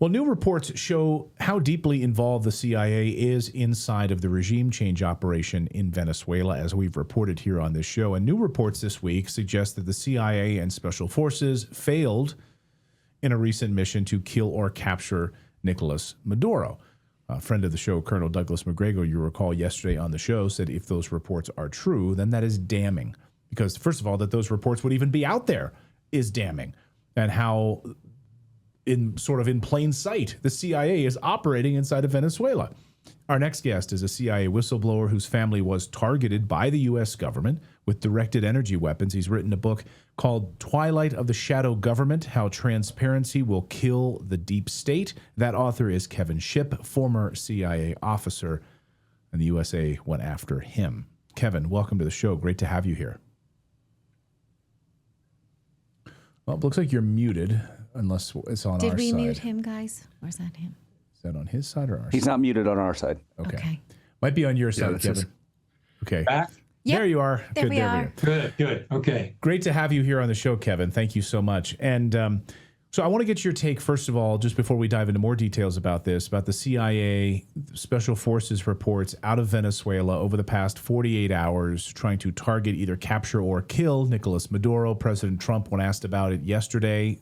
Well, new reports show how deeply involved the CIA is inside of the regime change operation in Venezuela, as we've reported here on this show. And new reports this week suggest that the CIA and special forces failed in a recent mission to kill or capture Nicholas Maduro. A friend of the show, Colonel Douglas McGregor, you recall yesterday on the show, said if those reports are true, then that is damning. Because, first of all, that those reports would even be out there is damning. And how, in plain sight, the CIA is operating inside of Venezuela. Our next guest is a CIA whistleblower whose family was targeted by the U.S. government with directed energy weapons. He's written a book called Twilight of the Shadow Government, How Transparency Will Kill the Deep State. That author is Kevin Shipp, former CIA officer, and the USA went after him. Kevin, welcome to the show. Great to have you here. Well, it looks like you're muted, unless it's on our side. Did we mute him, guys? Or is that him? Is that on his side or our side? He's not muted on our side. Okay. Might be on your side, Kevin. Okay. Back? Yep. There you are. There we are. Good. Okay. Great to have you here on the show, Kevin. Thank you so much. And so I want to get your take, first of all, just before we dive into more details about this, about the CIA Special Forces reports out of Venezuela over the past 48 hours trying to target, either capture or kill Nicholas Maduro. President Trump, when asked about it yesterday,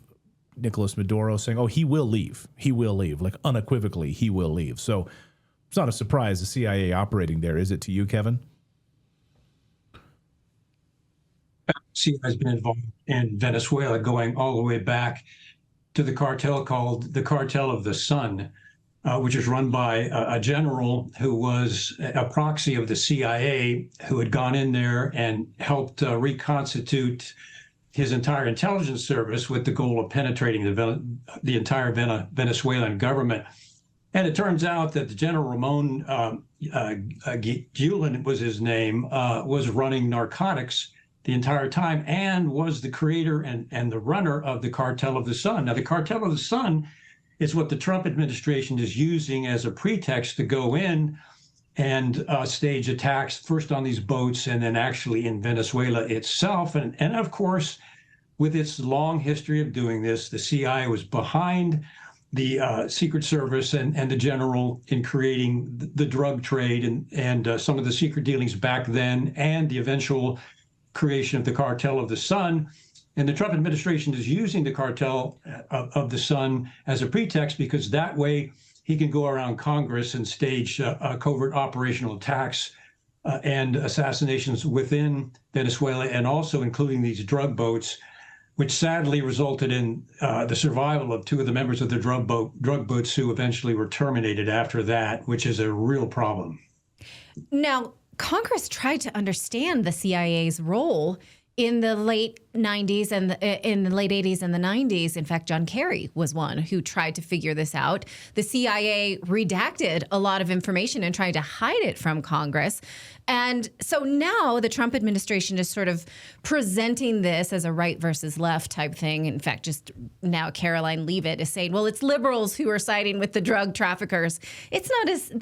Nicholas Maduro saying, oh, he will leave. He will leave. Like, unequivocally, he will leave. So it's not a surprise the CIA operating there, is it to you, Kevin? CIA has been involved in Venezuela going all the way back to the cartel called the Cartel of the Sun, which is run by a general who was a proxy of the CIA, who had gone in there and helped reconstitute his entire intelligence service with the goal of penetrating the entire Venezuelan government. And it turns out that the General Ramon Gulen was his name, was running narcotics the entire time and was the creator and the runner of the Cartel of the Sun. Now, the Cartel of the Sun is what the Trump administration is using as a pretext to go in and stage attacks first on these boats and then actually in Venezuela itself. And of course, with its long history of doing this, the CIA was behind the Secret Service and the general in creating the drug trade and some of the secret dealings back then and the eventual creation of the Cartel of the Sun. And the Trump administration is using the Cartel of the Sun as a pretext because that way he can go around Congress and stage covert operational attacks and assassinations within Venezuela, and also including these drug boats, which sadly resulted in the survival of two of the members of the drug boats who eventually were terminated after that, which is a real problem. Now, Congress tried to understand the CIA's role in the late 90s and in the late 80s and the 90s. In fact, John Kerry was one who tried to figure this out. The CIA redacted a lot of information and tried to hide it from Congress. And so now the Trump administration is sort of presenting this as a right versus left type thing. In fact, just now Caroline Leavitt is saying, well, it's liberals who are siding with the drug traffickers. It's not as,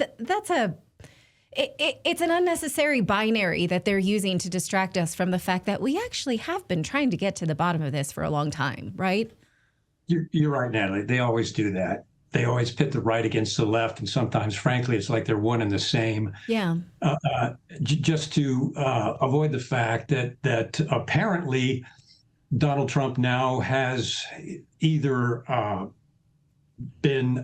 it's an unnecessary binary that they're using to distract us from the fact that we actually have been trying to get to the bottom of this for a long time, right? You're right, Natalie. They always do that. They always pit the right against the left, and sometimes, frankly, it's like they're one and the same. Yeah. Just to avoid the fact that apparently Donald Trump now has either been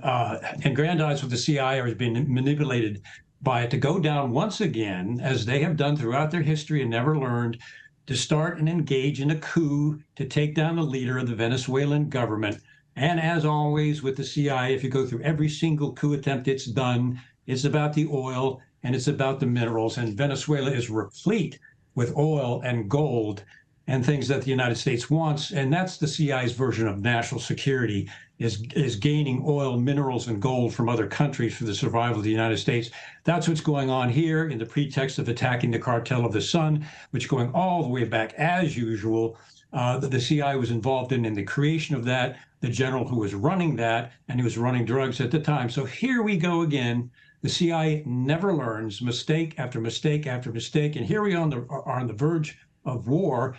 aggrandized with the CIA or has been manipulated by it to go down once again, as they have done throughout their history and never learned, to start and engage in a coup to take down the leader of the Venezuelan government. And as always with the CIA, if you go through every single coup attempt it's done, it's about the oil and it's about the minerals. And Venezuela is replete with oil and gold and things that the United States wants. And that's the CIA's version of national security, is gaining oil, minerals, and gold from other countries for the survival of the United States. That's what's going on here in the pretext of attacking the Cartel of the Sun, which going all the way back, as usual, the CIA was involved in the creation of that, the general who was running that, and he was running drugs at the time. So here we go again. The CIA never learns, mistake after mistake after mistake. And here we are on the verge of war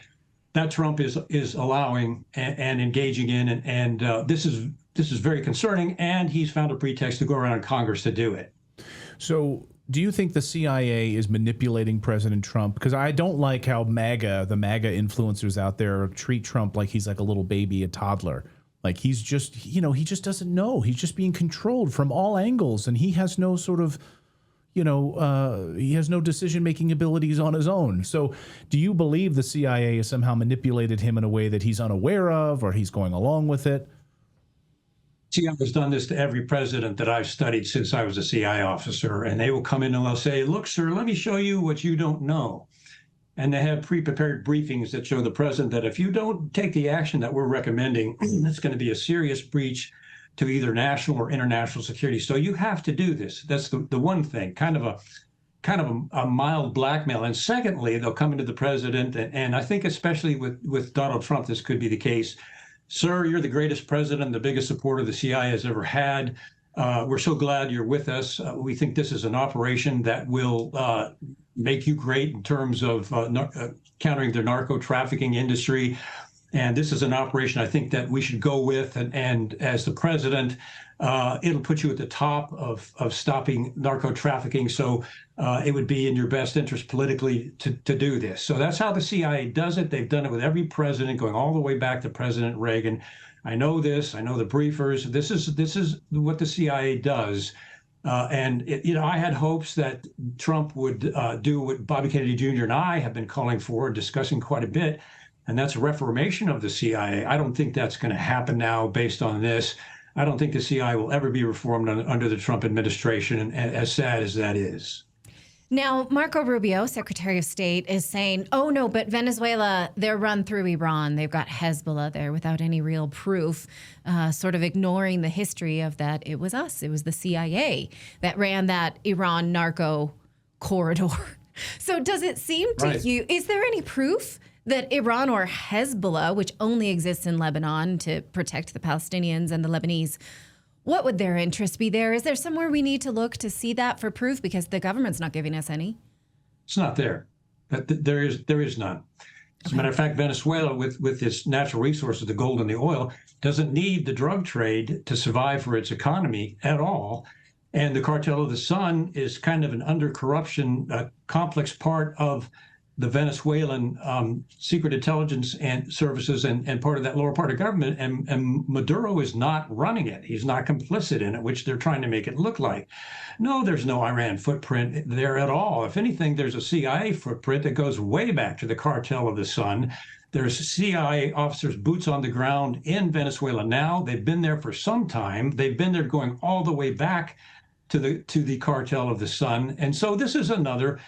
that Trump is allowing and engaging in. And this is this is very concerning, and he's found a pretext to go around Congress to do it. So do you think the CIA is manipulating President Trump? Because I don't like how the MAGA influencers out there treat Trump like he's like a little baby, a toddler. Like he's just, he just doesn't know. He's just being controlled from all angles, and he has no sort of, he has no decision-making abilities on his own. So do you believe the CIA has somehow manipulated him in a way that he's unaware of, or he's going along with it? CIA has done this to every president that I've studied since I was a CIA officer, and they will come in and they'll say, look, sir, let me show you what you don't know. And they have pre-prepared briefings that show the president that if you don't take the action that we're recommending, it's going to be a serious breach to either national or international security. So you have to do this. That's the one thing, kind of a mild blackmail. And secondly, they'll come into the president, and I think especially with Donald Trump, this could be the case. Sir, you're the greatest president, the biggest supporter the CIA has ever had. We're so glad you're with us. We think this is an operation that will make you great in terms of countering the narco trafficking industry. And this is an operation I think that we should go with. And as the president, it'll put you at the top of stopping narco trafficking. So it would be in your best interest politically to do this. So that's how the CIA does it. They've done it with every president, going all the way back to President Reagan. I know this. I know the briefers. This is what the CIA does. And I had hopes that Trump would do what Bobby Kennedy Jr. and I have been calling for, discussing quite a bit, and that's a reformation of the CIA. I don't think that's going to happen now based on this. I don't think the CIA will ever be reformed under the Trump administration, and as sad as that is. Now, Marco Rubio, Secretary of State, is saying, oh, no, but Venezuela, they're run through Iran. They've got Hezbollah there without any real proof, sort of ignoring the history of that. It was us. It was the CIA that ran that Iran narco corridor. So does it seem to you, is there any proof that Iran or Hezbollah, which only exists in Lebanon to protect the Palestinians and the Lebanese, what would their interest be there? Is there somewhere we need to look to see that for proof? Because the government's not giving us any. It's not there. There is none. As a matter of fact, Venezuela, with its natural resources, the gold and the oil, doesn't need the drug trade to survive for its economy at all. And the Cartel of the Sun is kind of an under-corruption complex part of the Venezuelan secret intelligence and services and part of that lower part of government. And Maduro is not running it. He's not complicit in it, which they're trying to make it look like. No, there's no Iran footprint there at all. If anything, there's a CIA footprint that goes way back to the Cartel of the Sun. There's CIA officers, boots on the ground in Venezuela now. They've been there for some time. They've been there going all the way back to the Cartel of the Sun. And so this is another,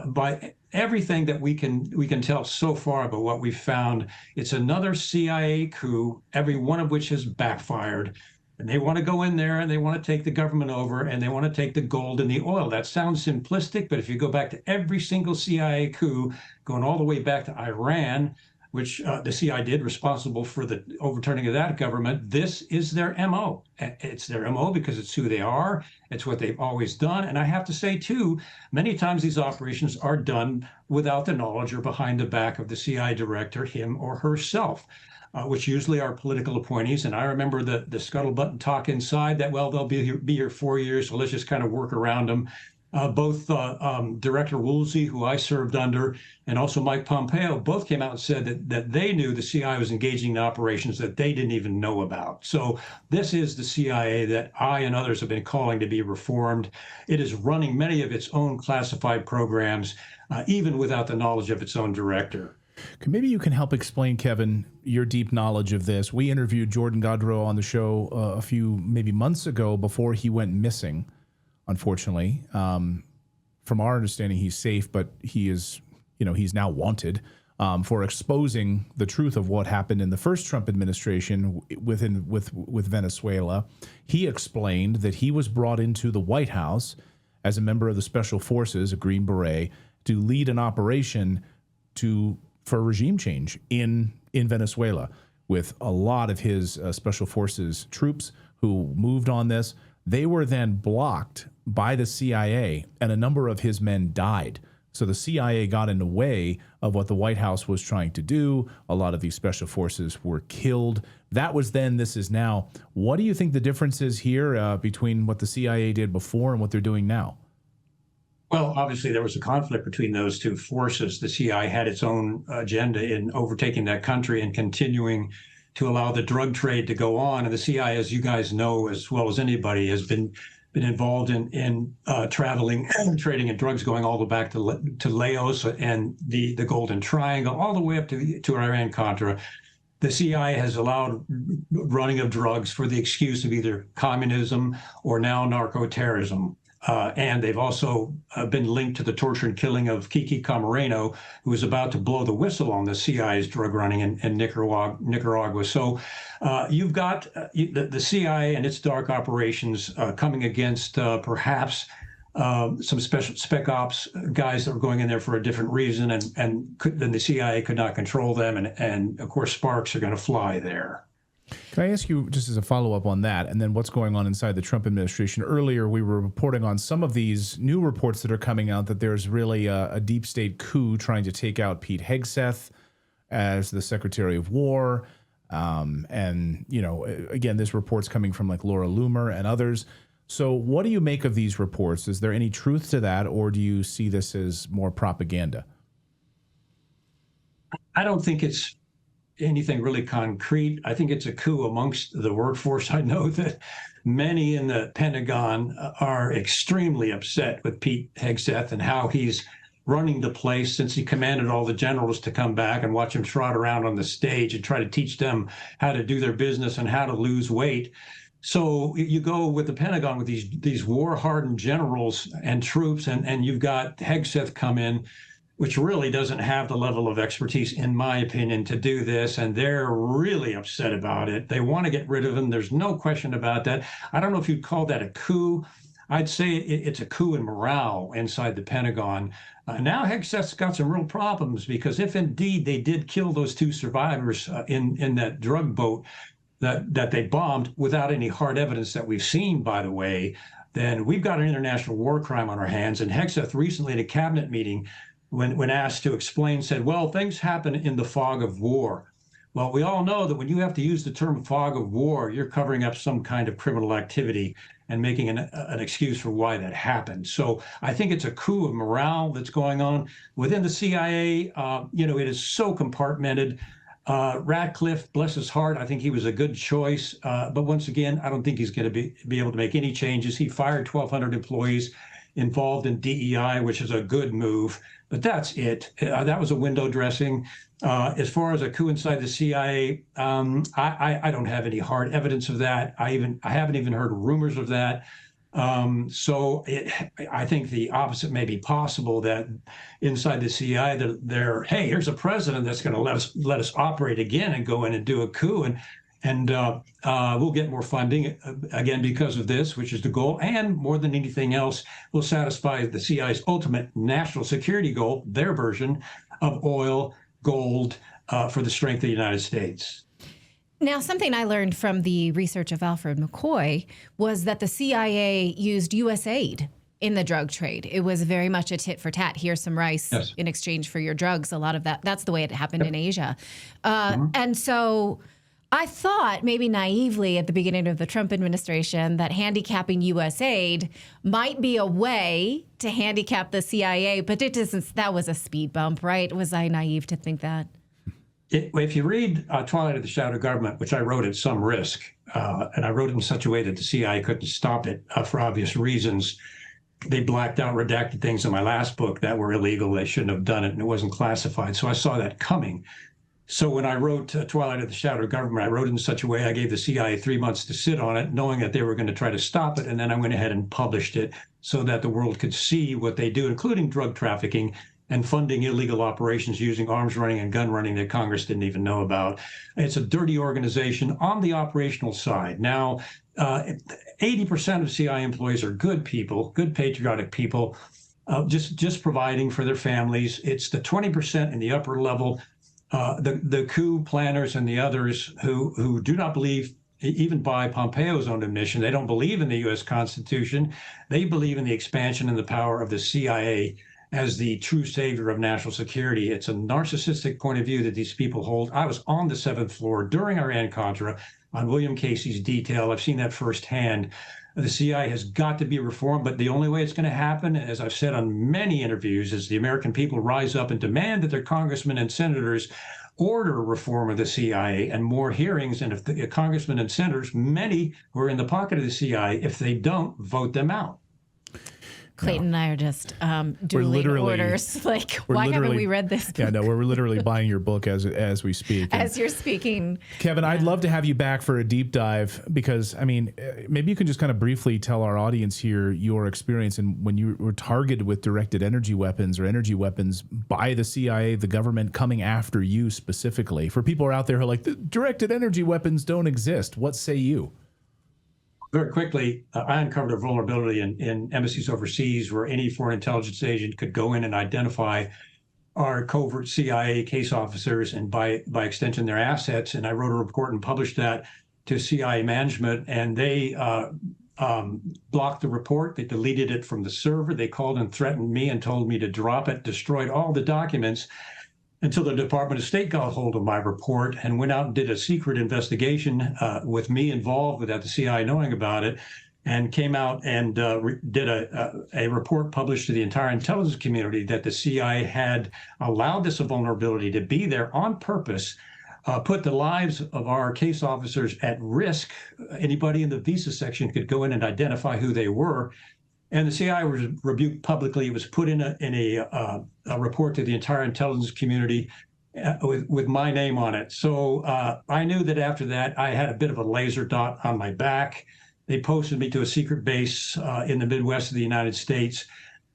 by everything that we can tell so far about what we've found, it's another CIA coup, every one of which has backfired. And they want to go in there and they want to take the government over and they want to take the gold and the oil. That sounds simplistic, but if you go back to every single CIA coup, going all the way back to Iran, which the CIA did, responsible for the overturning of that government, this is their MO. It's their MO because it's who they are. It's what they've always done. And I have to say, too, many times these operations are done without the knowledge or behind the back of the CIA director, him or herself, which usually are political appointees. And I remember the scuttlebutt talk inside that, well, they'll be here 4 years, so let's just kind of work around them. Both Director Woolsey, who I served under, and also Mike Pompeo, both came out and said that they knew the CIA was engaging in operations that they didn't even know about. So this is the CIA that I and others have been calling to be reformed. It is running many of its own classified programs, even without the knowledge of its own director. Maybe you can help explain, Kevin, your deep knowledge of this. We interviewed Jordan Godreau on the show a few maybe months ago before he went missing. Unfortunately, from our understanding, he's safe, but he is, he's now wanted for exposing the truth of what happened in the first Trump administration with Venezuela. He explained that he was brought into the White House as a member of the Special Forces, a Green Beret, to lead an operation for regime change in Venezuela, with a lot of his Special Forces troops who moved on this. They were then blocked by the CIA, and a number of his men died. So the CIA got in the way of what the White House was trying to do. A lot of these special forces were killed That was then, this is now. What do you think the difference is here between what the CIA did before and what they're doing now? Well, obviously, there was a conflict between those two forces. The CIA had its own agenda in overtaking that country and continuing to allow the drug trade to go on. And the CIA, as you guys know as well as anybody, has been involved in traveling, trading in drugs, going all the way back to Laos and the Golden Triangle, all the way up to Iran-Contra. The CIA has allowed running of drugs for the excuse of either communism or now narco-terrorism. And they've also been linked to the torture and killing of Kiki Camarena, who was about to blow the whistle on the CIA's drug running in Nicaragua. So you've got the CIA and its dark operations coming against perhaps some special spec ops guys that were going in there for a different reason, and then the CIA could not control them. And of course, sparks are going to fly there. Can I ask you, just as a follow-up on that, and then what's going on inside the Trump administration? Earlier, we were reporting on some of these new reports that are coming out that there's really a deep state coup trying to take out Pete Hegseth as the Secretary of War. And, you know, again, this report's coming from like Laura Loomer and others. So what do you make of these reports? Is there any truth to that, or do you see this as more propaganda? I don't think it's anything really concrete. I think it's a coup amongst the workforce. I know that many in the Pentagon are extremely upset with Pete Hegseth and how he's running the place, since he commanded all the generals to come back and watch him trot around on the stage and try to teach them how to do their business and how to lose weight. So you go with the Pentagon with these war-hardened generals and troops, and you've got Hegseth come in, which really doesn't have the level of expertise, in my opinion, to do this. And they're really upset about it. They want to get rid of him. There's no question about that. I don't know if you'd call that a coup. I'd say it's a coup in morale inside the Pentagon. Now Hegseth's got some real problems, because if indeed they did kill those two survivors in that drug boat that they bombed without any hard evidence that we've seen, by the way, then we've got an international war crime on our hands. And Hegseth recently at a cabinet meeting, when asked to explain, said, well, things happen in the fog of war. Well, we all know that when you have to use the term fog of war, you're covering up some kind of criminal activity and making an excuse for why that happened. So I think it's a coup of morale that's going on within the CIA. You know, it is so compartmented. Ratcliffe, bless his heart, I think he was a good choice. But once again, I don't think he's going to be able to make any changes. He fired 1,200 employees involved in DEI, which is a good move. But that's it. That was a window dressing. As far as a coup inside the CIA, I don't have any hard evidence of that. I haven't even heard rumors of that. So I think the opposite may be possible, that inside the CIA, they're hey, here's a president that's going to let us operate again and go in and do a coup, and we'll get more funding again because of this, which is the goal. And more than anything else, will satisfy the CIA's ultimate national security goal, their version of oil, gold, for the strength of the United States. Now, something I learned from the research of Alfred McCoy was that the CIA used U.S. aid in the drug trade. It was very much a tit for tat. Here's some rice in exchange for your drugs. A lot of that's the way it happened in Asia. And so I thought, maybe naively at the beginning of the Trump administration, that handicapping U.S. aid might be a way to handicap the CIA, but it doesn't. That was a speed bump, right? Was I naive to think that? If you read Twilight of the Shadow Government, which I wrote at some risk, and I wrote it in such a way that the CIA couldn't stop it for obvious reasons, they blacked out, redacted things in my last book that were illegal. They shouldn't have done it, and it wasn't classified. So I saw that coming. So when I wrote Twilight of the Shadow Government, I wrote it in such a way I gave the CIA 3 months to sit on it, knowing that they were going to try to stop it. And then I went ahead and published it so that the world could see what they do, including drug trafficking and funding illegal operations using arms running and gun running that Congress didn't even know about. It's a dirty organization on the operational side. Now, 80% of CIA employees are good people, good patriotic people, just providing for their families. It's the 20% in the upper level, the coup planners and the others who do not believe, even by Pompeo's own admission, they don't believe in the U.S. Constitution. They believe in the expansion and the power of the CIA as the true savior of national security. It's a narcissistic point of view that these people hold. I was on the 7th floor during Iran-Contra on William Casey's detail. I've seen that firsthand. The CIA has got to be reformed, but the only way it's going to happen, as I've said on many interviews, is the American people rise up and demand that their congressmen and senators order reform of the CIA and more hearings. And if the congressmen and senators, many who are in the pocket of the CIA, if they don't, vote them out. Clayton and I are just dueling orders. Like, why haven't we read this book? Yeah, no, we're literally buying your book as we speak. As you're speaking. Kevin, I'd love to have you back for a deep dive because, I mean, maybe you can just kind of briefly tell our audience here your experience and when you were targeted with directed energy weapons or energy weapons by the CIA, the government coming after you specifically. For people out there who are like, the directed energy weapons don't exist, what say you? Very quickly, I uncovered a vulnerability in embassies overseas where any foreign intelligence agent could go in and identify our covert CIA case officers and by extension their assets. And I wrote a report and published that to CIA management, and they blocked the report. They deleted it from the server. They called and threatened me and told me to drop it, destroyed all the documents, until the Department of State got hold of my report and went out and did a secret investigation with me involved without the CIA knowing about it, and came out and did a report published to the entire intelligence community that the CIA had allowed this vulnerability to be there on purpose, put the lives of our case officers at risk. Anybody in the visa section could go in and identify who they were. And the CIA was rebuked publicly. It was put in a report to the entire intelligence community with my name on it. So I knew that after that, I had a bit of a laser dot on my back. They posted me to a secret base in the Midwest of the United States.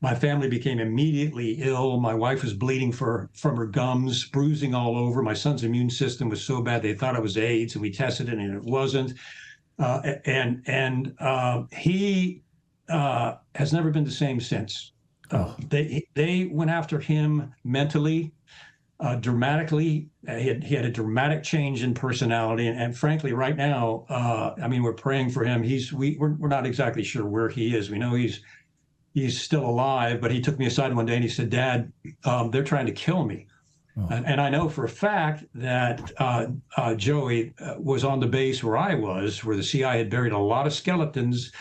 My family became immediately ill. My wife was bleeding from her gums, bruising all over. My son's immune system was so bad they thought it was AIDS, and we tested it, and it wasn't. He has never been the same since. They went after him mentally, dramatically. He had a dramatic change in personality, and frankly, right now, I mean, we're praying for him. We're not exactly sure where he is. We know he's still alive, but he took me aside one day and he said, "Dad, they're trying to kill me." Oh. And I know for a fact that Joey was on the base where I was, where the CIA had buried a lot of skeletons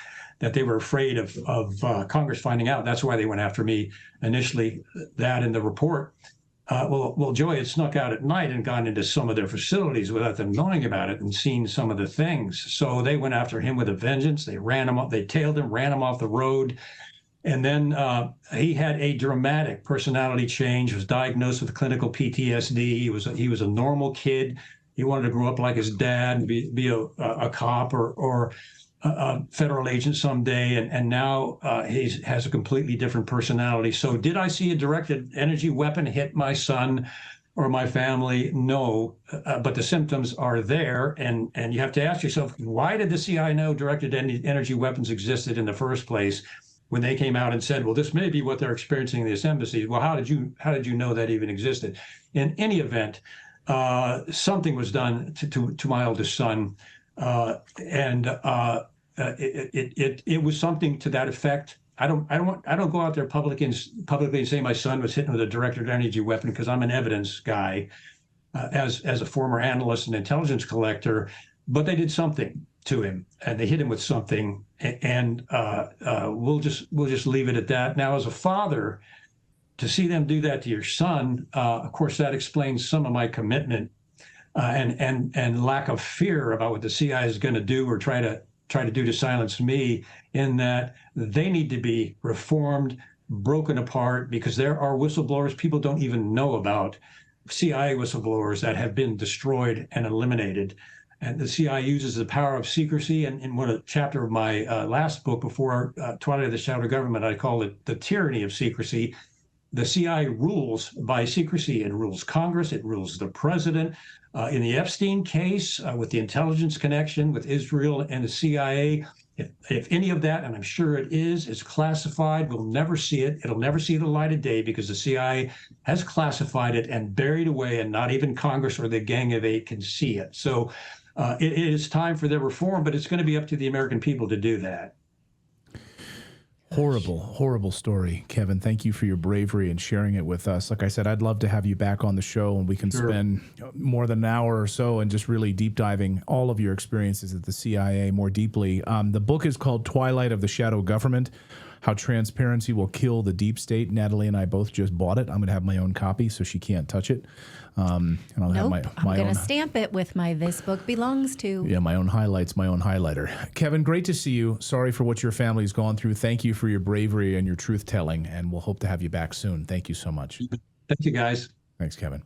that they were afraid of Congress finding out. That's why they went after me initially, that in the report. Well, Joey had snuck out at night and gone into some of their facilities without them knowing about it and seen some of the things. So they went after him with a vengeance. They ran him up, they tailed him, ran him off the road. And then he had a dramatic personality change, was diagnosed with clinical PTSD. He was a normal kid. He wanted to grow up like his dad and be a cop or a federal agent someday, and now he has a completely different personality. So did I see a directed energy weapon hit my son or my family? No, but the symptoms are there, and you have to ask yourself, why did the CIA know directed energy weapons existed in the first place when they came out and said, well, this may be what they're experiencing in this embassy? Well, how did you know that even existed? In any event, something was done to my oldest son, it was something to that effect. I don't go out there publicly and say my son was hit with a directed energy weapon, because I'm an evidence guy, as a former analyst and intelligence collector. But they did something to him, and they hit him with something, and we'll just leave it at that. Now, as a father, to see them do that to your son, of course, that explains some of my commitment and lack of fear about what the CIA is going to do or try to do to silence me, in that they need to be reformed, broken apart, because there are whistleblowers people don't even know about, CIA whistleblowers that have been destroyed and eliminated. And the CIA uses the power of secrecy. And in one chapter of my last book, before Twilight of the Shadow Government, I call it the tyranny of secrecy. The CIA rules by secrecy. It rules Congress. It rules the president. In the Epstein case, with the intelligence connection with Israel and the CIA, if any of that, and I'm sure it is classified, we'll never see it. It'll never see the light of day, because the CIA has classified it and buried away, and not even Congress or the Gang of Eight can see it. So it is time for their reform, but it's going to be up to the American people to do that. Horrible, horrible story, Kevin. Thank you for your bravery and sharing it with us. Like I said, I'd love to have you back on the show and we can spend more than an hour or so and just really deep diving all of your experiences at the CIA more deeply. The book is called Twilight of the Shadow Government: How Transparency Will Kill the Deep State. Natalie and I both just bought it. I'm going to have my own copy so she can't touch it. And I'll have my I'm going own. to stamp it with my "This Book Belongs To." Yeah, my own highlights, my own highlighter. Kevin, great to see you. Sorry for what your family's gone through. Thank you for your bravery and your truth telling, and we'll hope to have you back soon. Thank you so much. Thank you, guys. Thanks, Kevin.